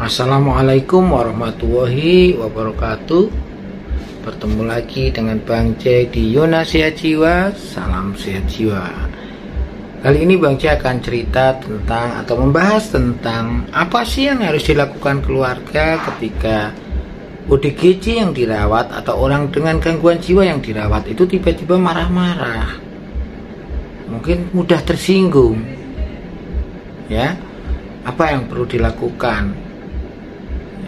Assalamualaikum warahmatullahi wabarakatuh. Bertemu lagi dengan Bang Jack di Yona Sehat Jiwa. Salam sehat jiwa. Kali ini Bang Jack akan cerita tentang atau membahas tentang apa sih yang harus dilakukan keluarga ketika ODGJ yang dirawat atau orang dengan gangguan jiwa yang dirawat itu tiba-tiba marah-marah, mungkin mudah tersinggung. Ya, apa yang perlu dilakukan?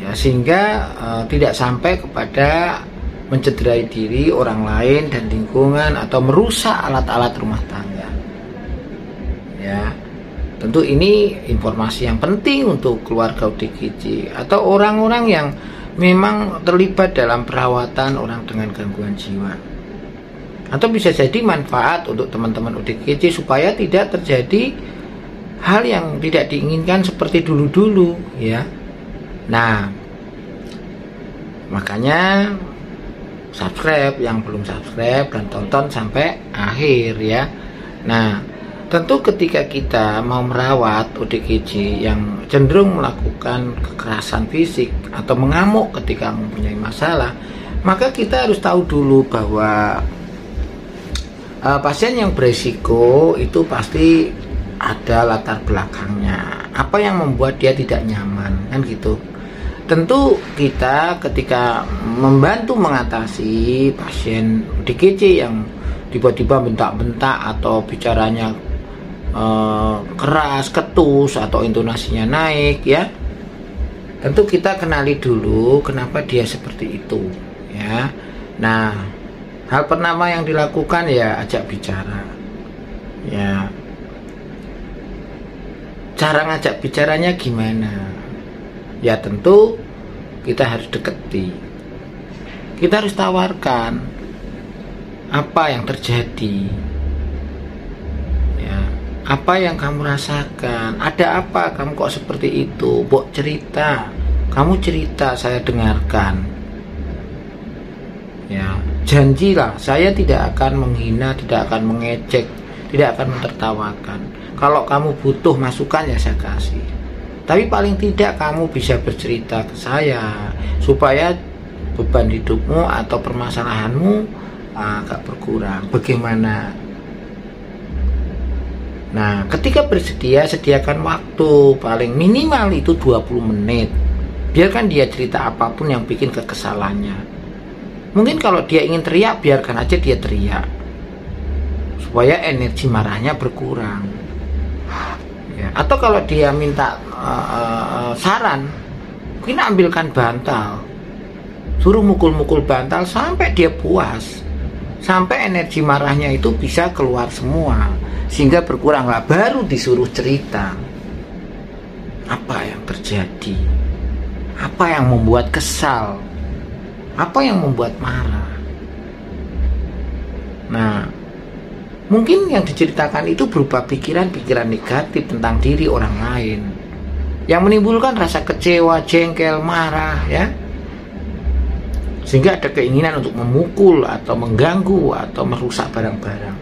Ya, sehingga tidak sampai kepada mencederai diri orang lain dan lingkungan atau merusak alat-alat rumah tangga. Ya, tentu ini informasi yang penting untuk keluarga ODGJ atau orang-orang yang memang terlibat dalam perawatan orang dengan gangguan jiwa. Atau bisa jadi manfaat untuk teman-teman ODGJ supaya tidak terjadi hal yang tidak diinginkan seperti dulu-dulu, ya. Nah, makanya subscribe yang belum subscribe dan tonton sampai akhir, ya. Nah, tentu ketika kita mau merawat ODGJ yang cenderung melakukan kekerasan fisik atau mengamuk ketika mempunyai masalah, maka kita harus tahu dulu bahwa pasien yang beresiko itu pasti ada latar belakangnya. Apa yang membuat dia tidak nyaman, kan gitu. Tentu kita ketika membantu mengatasi pasien ODGJ yang tiba-tiba bentak-bentak atau bicaranya keras, ketus atau intonasinya naik, ya. Tentu kita kenali dulu kenapa dia seperti itu, ya. Nah, hal pertama yang dilakukan ya ajak bicara. Ya. Cara ngajak bicaranya gimana? Ya tentu kita harus deketi. Kita harus tawarkan apa yang terjadi. Ya, apa yang kamu rasakan? Ada apa kamu kok seperti itu? Bok cerita. Kamu cerita, saya dengarkan. Ya, janjilah saya tidak akan menghina, tidak akan mengejek, tidak akan mentertawakan. Kalau kamu butuh masukan ya saya kasih. Tapi paling tidak kamu bisa bercerita ke saya supaya beban hidupmu atau permasalahanmu agak berkurang. Bagaimana? Nah, ketika bersedia, sediakan waktu paling minimal itu 20 menit. Biarkan dia cerita apapun yang bikin kekesalannya. Mungkin kalau dia ingin teriak, biarkan aja dia teriak. Supaya energi marahnya berkurang. Ya, atau kalau dia minta saran, mungkin ambilkan bantal, suruh mukul-mukul bantal sampai dia puas, sampai energi marahnya itu bisa keluar semua, sehingga berkurang. Lah baru disuruh cerita apa yang terjadi, apa yang membuat kesal, apa yang membuat marah. Nah, mungkin yang diceritakan itu berupa pikiran-pikiran negatif tentang diri orang lain yang menimbulkan rasa kecewa, jengkel, marah, ya. Sehingga ada keinginan untuk memukul atau mengganggu atau merusak barang-barang.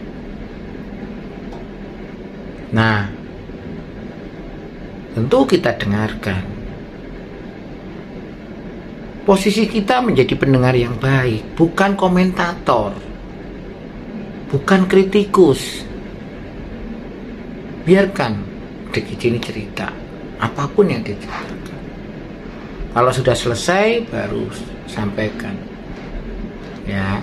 Nah, tentu kita dengarkan. Posisi kita menjadi pendengar yang baik, bukan komentator, bukan kritikus. Biarkan ODGJ ini cerita apapun yang diceritakan. Kalau sudah selesai baru sampaikan. Ya,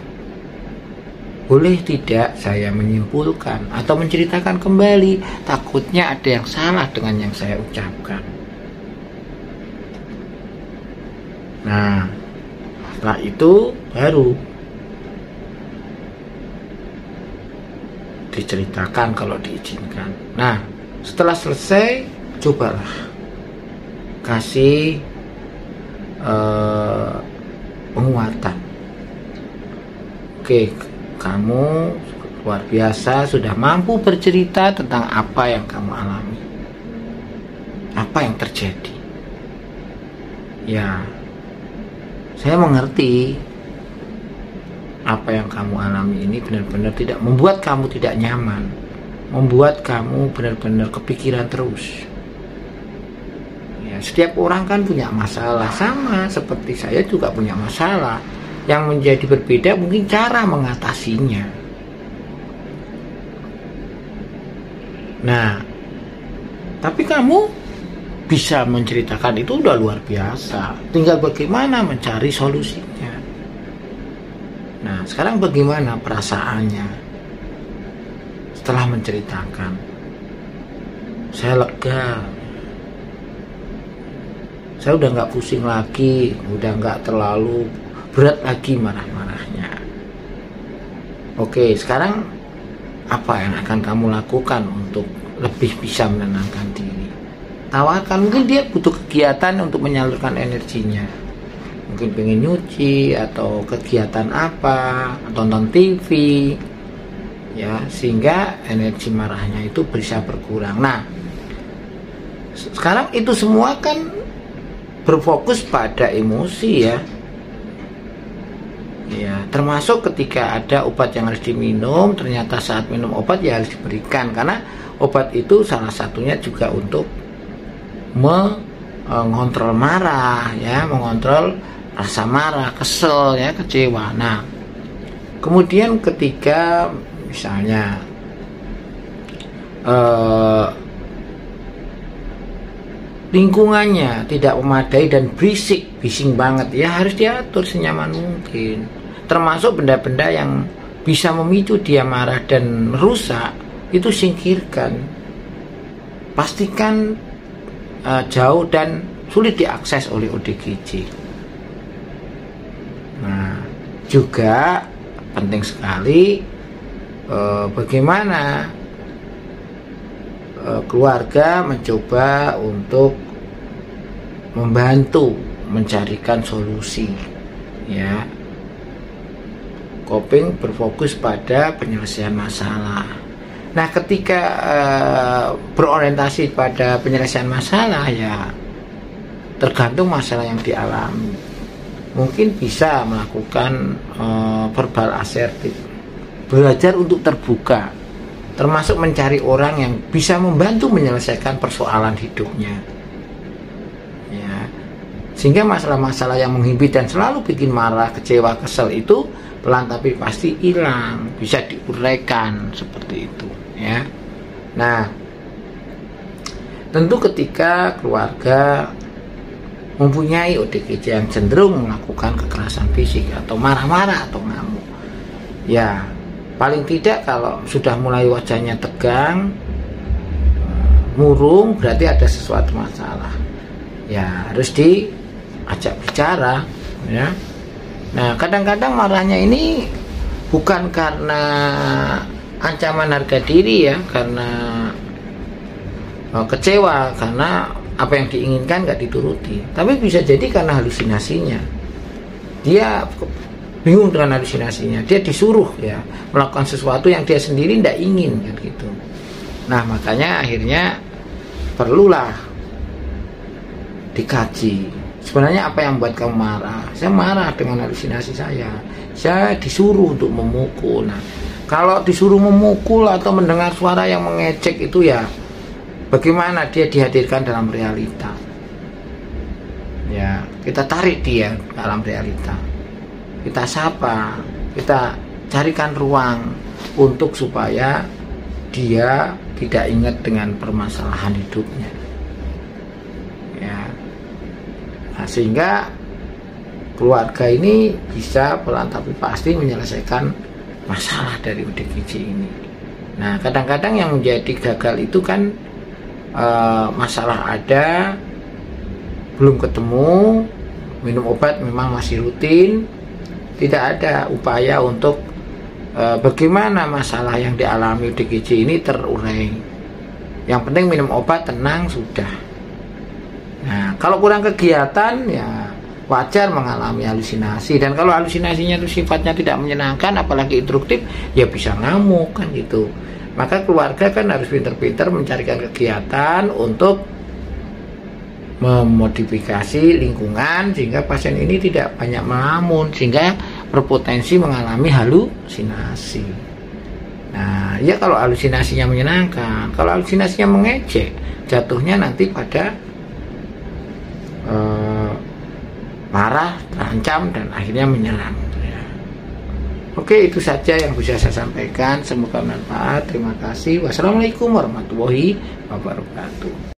boleh tidak saya menyimpulkan atau menceritakan kembali? Takutnya ada yang salah dengan yang saya ucapkan. Nah, setelah itu baru diceritakan kalau diizinkan. Nah, setelah selesai, cobalah kasih penguatan. Oke, kamu luar biasa, sudah mampu bercerita tentang apa yang kamu alami, apa yang terjadi. Ya, saya mengerti apa yang kamu alami ini benar-benar tidak membuat kamu tidak nyaman, membuat kamu benar-benar kepikiran terus. Ya, Ya, setiap orang kan punya masalah, sama seperti saya juga punya masalah. Yang menjadi berbeda mungkin cara mengatasinya. Nah, tapi kamu bisa menceritakan itu udah luar biasa. Tinggal bagaimana mencari solusinya. Nah, sekarang bagaimana perasaannya setelah menceritakan? Saya lega. Saya udah nggak pusing lagi, udah nggak terlalu berat lagi marah-marahnya. Oke, sekarang apa yang akan kamu lakukan untuk lebih bisa menenangkan diri? Tawarkan, mungkin dia butuh kegiatan untuk menyalurkan energinya. Mungkin pengen nyuci atau kegiatan apa, tonton TV, ya, sehingga energi marahnya itu bisa berkurang. Nah, sekarang itu semua kan berfokus pada emosi, ya. Ya, termasuk ketika ada obat yang harus diminum, ternyata saat minum obat ya harus diberikan, karena obat itu salah satunya juga untuk mengontrol marah, ya, mengontrol rasa marah, kesel, ya, kecewa. Nah, kemudian ketika misalnya lingkungannya tidak memadai dan bising banget, ya harus diatur senyaman mungkin. Termasuk benda-benda yang bisa memicu dia marah dan merusak, itu singkirkan. Pastikan jauh dan sulit diakses oleh ODGJ. Nah, juga penting sekali bagaimana keluarga mencoba untuk membantu mencarikan solusi, ya. Coping berfokus pada penyelesaian masalah. Nah, ketika berorientasi pada penyelesaian masalah, ya tergantung masalah yang dialami. Mungkin bisa melakukan verbal asertif, belajar untuk terbuka, termasuk mencari orang yang bisa membantu menyelesaikan persoalan hidupnya, ya, sehingga masalah-masalah yang menghimpit dan selalu bikin marah, kecewa, kesel itu pelan tapi pasti hilang, bisa diuraikan seperti itu, ya. Nah, tentu ketika keluarga mempunyai ODGJ yang cenderung melakukan kekerasan fisik atau marah-marah atau ngamuk, ya paling tidak kalau sudah mulai wajahnya tegang, murung, berarti ada sesuatu masalah, ya harus diajak bicara, ya. Nah, kadang-kadang marahnya ini bukan karena ancaman harga diri, ya, karena kecewa karena apa yang diinginkan nggak dituruti, tapi bisa jadi karena halusinasinya. Dia bingung dengan halusinasinya, dia disuruh, ya, melakukan sesuatu yang dia sendiri tidak ingin, kan gitu. Nah, makanya akhirnya perlulah dikaji. Sebenarnya apa yang membuat kamu marah? Saya marah dengan halusinasi saya disuruh untuk memukul. Nah, kalau disuruh memukul atau mendengar suara yang mengejek itu, ya bagaimana dia dihadirkan dalam realita, ya kita tarik dia dalam realita, kita sapa, kita carikan ruang untuk supaya dia tidak ingat dengan permasalahan hidupnya, ya. Nah, sehingga keluarga ini bisa pelan tapi pasti menyelesaikan masalah dari ODGJ ini. Nah, kadang-kadang yang menjadi gagal itu kan masalah ada, belum ketemu, minum obat memang masih rutin, tidak ada upaya untuk bagaimana masalah yang dialami ODGJ ini terurai. Yang penting minum obat, tenang, sudah. Nah, kalau kurang kegiatan, ya wajar mengalami halusinasi. Dan kalau halusinasinya itu sifatnya tidak menyenangkan, apalagi instruktif, ya bisa ngamuk, kan gitu. Maka keluarga kan harus pintar-pintar mencarikan kegiatan untuk memodifikasi lingkungan sehingga pasien ini tidak banyak melamun, sehingga berpotensi mengalami halusinasi. Nah, ya kalau halusinasinya menyenangkan, kalau halusinasinya mengejek, jatuhnya nanti pada marah, terancam, dan akhirnya menyerang. Oke, itu saja yang bisa saya sampaikan. Semoga bermanfaat. Terima kasih. Wassalamualaikum warahmatullahi wabarakatuh.